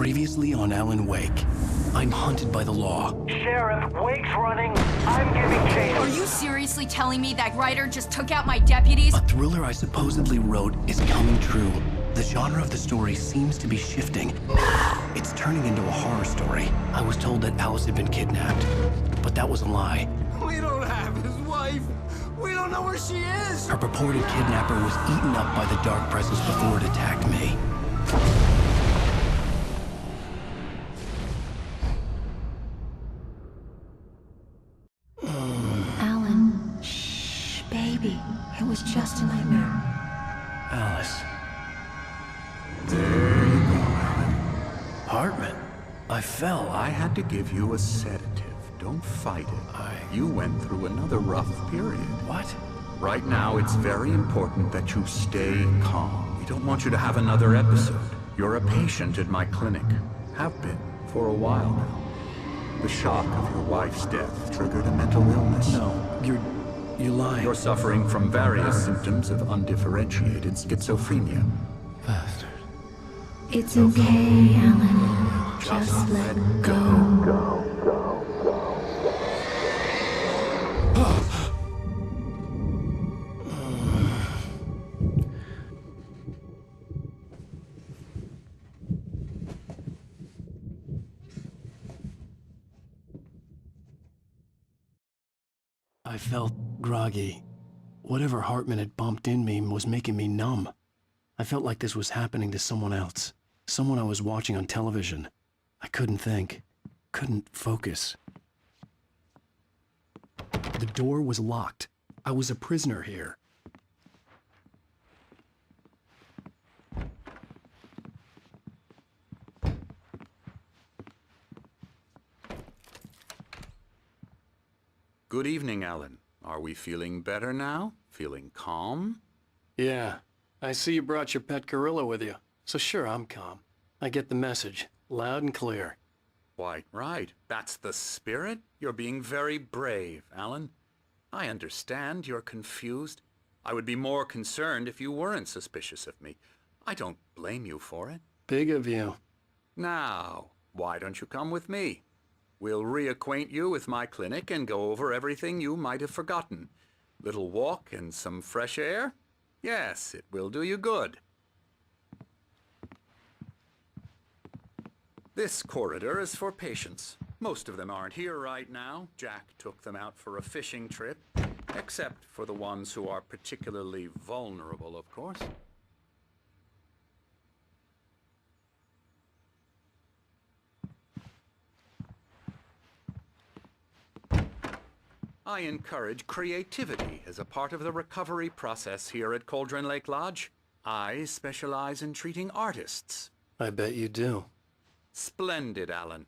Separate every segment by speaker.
Speaker 1: Previously on Alan Wake. I'm hunted by the law.
Speaker 2: Sheriff, Wake's running. I'm giving chase.
Speaker 3: Are you seriously telling me that writer just took out my deputies?
Speaker 1: A thriller I supposedly wrote is coming true. The genre of the story seems to be shifting. It's turning into a horror story. I was told that Alice had been kidnapped, but that was a lie.
Speaker 4: We don't have his wife. We don't know where she is.
Speaker 1: Her purported kidnapper was eaten up by the dark presence before it attacked me.
Speaker 5: Alan, shh, baby. It was just a nightmare.
Speaker 1: Alice.
Speaker 4: There you go, Alan.
Speaker 1: Hartman. I fell.
Speaker 4: I had to give you a sedative. Don't fight it. You went through another rough period.
Speaker 1: What?
Speaker 4: Right now, it's very important that you stay calm. We don't want you to have another episode. You're a patient at my clinic. Have been for a while now. The shock of your wife's death triggered a mental illness.
Speaker 1: No, you're lying.
Speaker 4: You're suffering from various symptoms of undifferentiated schizophrenia.
Speaker 1: Bastard.
Speaker 5: It's okay, Alan. Just let go.
Speaker 1: I felt groggy. Whatever Hartman had bumped in me was making me numb. I felt like this was happening to someone else. Someone I was watching on television. I couldn't think. Couldn't focus. The door was locked. I was a prisoner here.
Speaker 4: Good evening, Alan. Are we feeling better now? Feeling calm?
Speaker 1: Yeah. I see you brought your pet gorilla with you. So sure, I'm calm. I get the message. Loud and clear.
Speaker 4: Quite right. That's the spirit. You're being very brave, Alan. I understand you're confused. I would be more concerned if you weren't suspicious of me. I don't blame you for it.
Speaker 1: Big of you.
Speaker 4: Now, why don't you come with me? We'll reacquaint you with my clinic and go over everything you might have forgotten. Little walk and some fresh air? Yes, it will do you good. This corridor is for patients. Most of them aren't here right now. Jack took them out for a fishing trip, except for the ones who are particularly vulnerable, of course. I encourage creativity as a part of the recovery process here at Cauldron Lake Lodge. I specialize in treating artists.
Speaker 1: I bet you do.
Speaker 4: Splendid, Alan.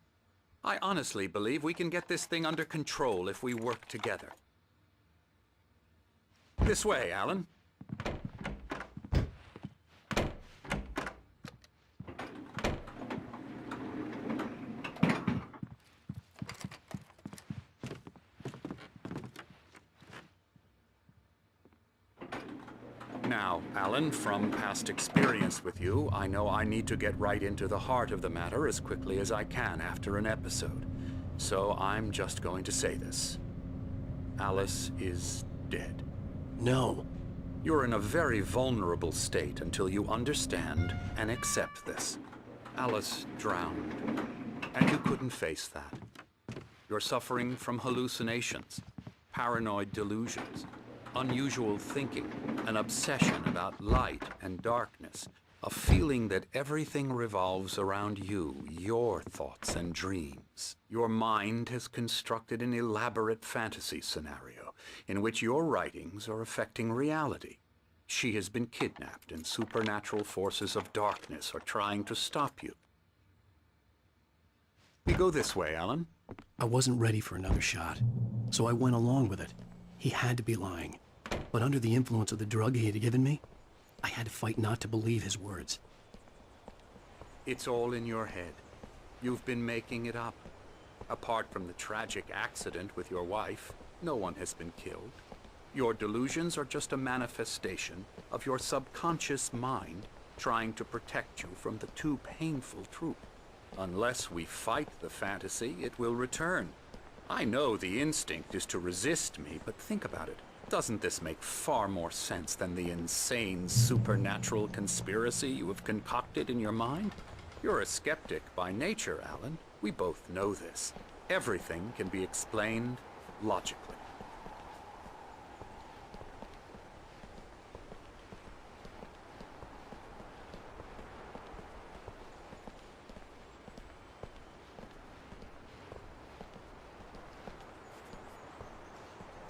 Speaker 4: I honestly believe we can get this thing under control if we work together. This way, Alan. Now, Alan, from past experience with you, I know I need to get right into the heart of the matter as quickly as I can after an episode. So I'm just going to say this. Alice is dead.
Speaker 1: No.
Speaker 4: You're in a very vulnerable state until you understand and accept this. Alice drowned, and you couldn't face that. You're suffering from hallucinations, paranoid delusions, unusual thinking, an obsession about light and darkness, a feeling that everything revolves around you, your thoughts and dreams. Your mind has constructed an elaborate fantasy scenario in which your writings are affecting reality. She has been kidnapped and supernatural forces of darkness are trying to stop you. We go this way, Alan.
Speaker 1: I wasn't ready for another shot, so I went along with it. He had to be lying. But under the influence of the drug he had given me, I had to fight not to believe his words.
Speaker 4: It's all in your head. You've been making it up. Apart from the tragic accident with your wife, no one has been killed. Your delusions are just a manifestation of your subconscious mind trying to protect you from the too painful truth. Unless we fight the fantasy, it will return. I know the instinct is to resist me, but think about it. Doesn't this make far more sense than the insane supernatural conspiracy you have concocted in your mind? You're a skeptic by nature, Alan. We both know this. Everything can be explained logically.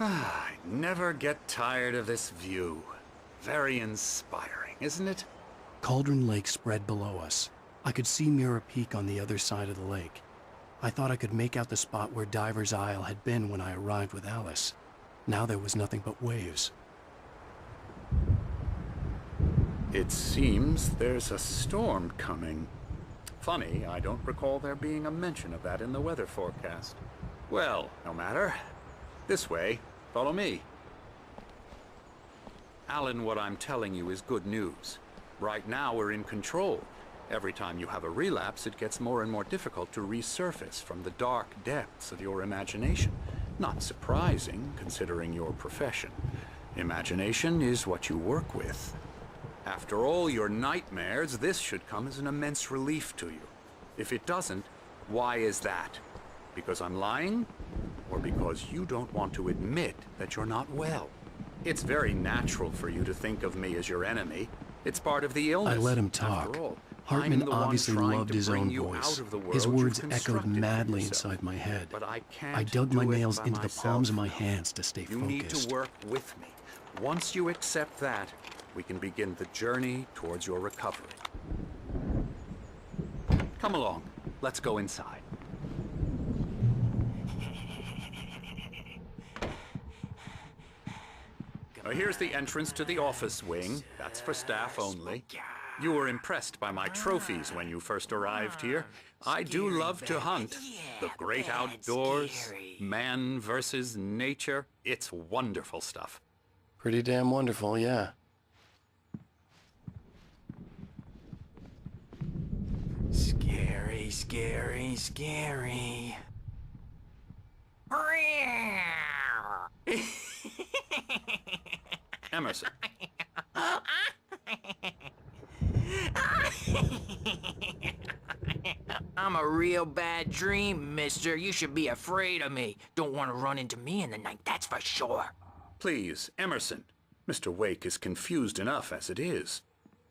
Speaker 4: I never get tired of this view. Very inspiring, isn't it?
Speaker 1: Cauldron Lake spread below us. I could see Mirror Peak on the other side of the lake. I thought I could make out the spot where Diver's Isle had been when I arrived with Alice. Now there was nothing but waves.
Speaker 4: It seems there's a storm coming. Funny, I don't recall there being a mention of that in the weather forecast. Well, no matter. This way. Follow me. Alan, what I'm telling you is good news. Right now we're in control. Every time you have a relapse, it gets more and more difficult to resurface from the dark depths of your imagination. Not surprising, considering your profession. Imagination is what you work with. After all your nightmares, this should come as an immense relief to you. If it doesn't, why is that? Because I'm lying? Or because you don't want to admit that you're not well? It's very natural for you to think of me as your enemy. It's part of the illness.
Speaker 1: I let him talk.
Speaker 4: After all,
Speaker 1: Hartman
Speaker 4: I'm the one
Speaker 1: obviously
Speaker 4: trying
Speaker 1: loved
Speaker 4: to
Speaker 1: his
Speaker 4: bring
Speaker 1: own
Speaker 4: you
Speaker 1: voice.
Speaker 4: out of the
Speaker 1: His
Speaker 4: world
Speaker 1: words
Speaker 4: you've
Speaker 1: echoed
Speaker 4: constructed for
Speaker 1: madly
Speaker 4: yourself.
Speaker 1: inside my head.
Speaker 4: But I can't
Speaker 1: I dug my
Speaker 4: do it
Speaker 1: nails
Speaker 4: by
Speaker 1: into the
Speaker 4: myself
Speaker 1: palms of my
Speaker 4: now.
Speaker 1: hands to stay
Speaker 4: You
Speaker 1: focused.
Speaker 4: need to work with me. Once you accept that, we can begin the journey towards your recovery. Come along. Let's go inside. Now, here's the entrance to the office wing. That's for staff only. You were impressed by my trophies when you first arrived here. I do love to hunt. The great outdoors, man versus nature. It's wonderful stuff.
Speaker 1: Pretty damn wonderful, yeah.
Speaker 6: Scary, scary, scary.
Speaker 4: Emerson.
Speaker 6: I'm a real bad dream, mister. You should be afraid of me. Don't want to run into me in the night, that's for sure.
Speaker 4: Please, Emerson. Mr. Wake is confused enough as it is.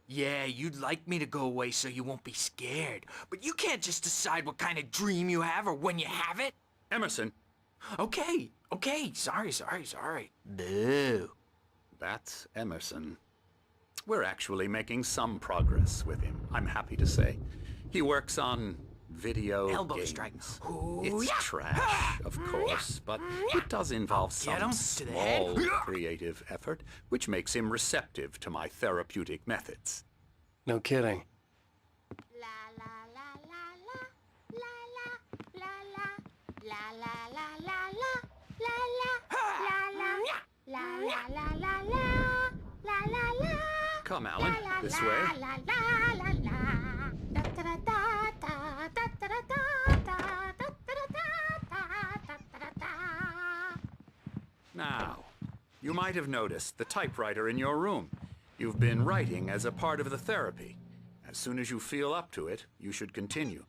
Speaker 6: Yeah, you'd like me to go away so you won't be scared. But you can't just decide what kind of dream you have or when you have it.
Speaker 4: Emerson.
Speaker 6: Okay, sorry. Boo.
Speaker 4: That's Emerson. We're actually making some progress with him, I'm happy to say. He works on video
Speaker 6: Elbow
Speaker 4: games.
Speaker 6: strike.
Speaker 4: It's trash, of course, but it does involve
Speaker 6: Get
Speaker 4: some
Speaker 6: him to the head.
Speaker 4: small creative effort, which makes him receptive to my therapeutic methods.
Speaker 1: No kidding.
Speaker 4: Come, Alan, this way. Now, you might have noticed the typewriter in your room. You've been writing as a part of the therapy. As soon as you feel up to it, you should continue.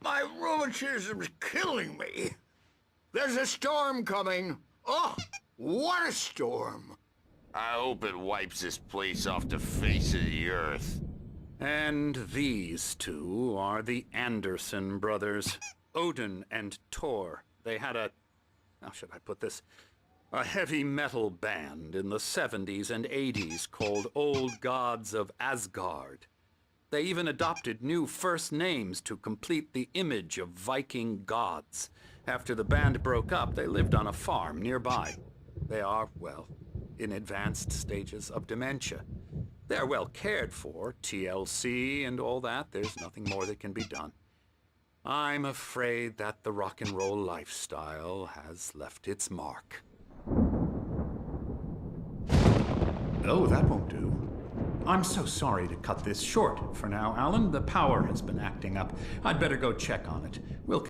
Speaker 7: My rheumatism's killing me. There's a storm coming. Oh, what a storm.
Speaker 8: I hope it wipes this place off the face of the earth.
Speaker 4: And these two are the Anderson brothers, Odin and Tor. They had how should I put this? A heavy metal band in the 70s and 80s called Old Gods of Asgard. They even adopted new first names to complete the image of Viking gods. After the band broke up, they lived on a farm nearby. They are, well, in advanced stages of dementia. They're well cared for, TLC and all that. There's nothing more that can be done. I'm afraid that the rock and roll lifestyle has left its mark.
Speaker 9: Oh, that won't do. I'm so sorry to cut this short for now, Alan. The power has been acting up. I'd better go check on it. We'll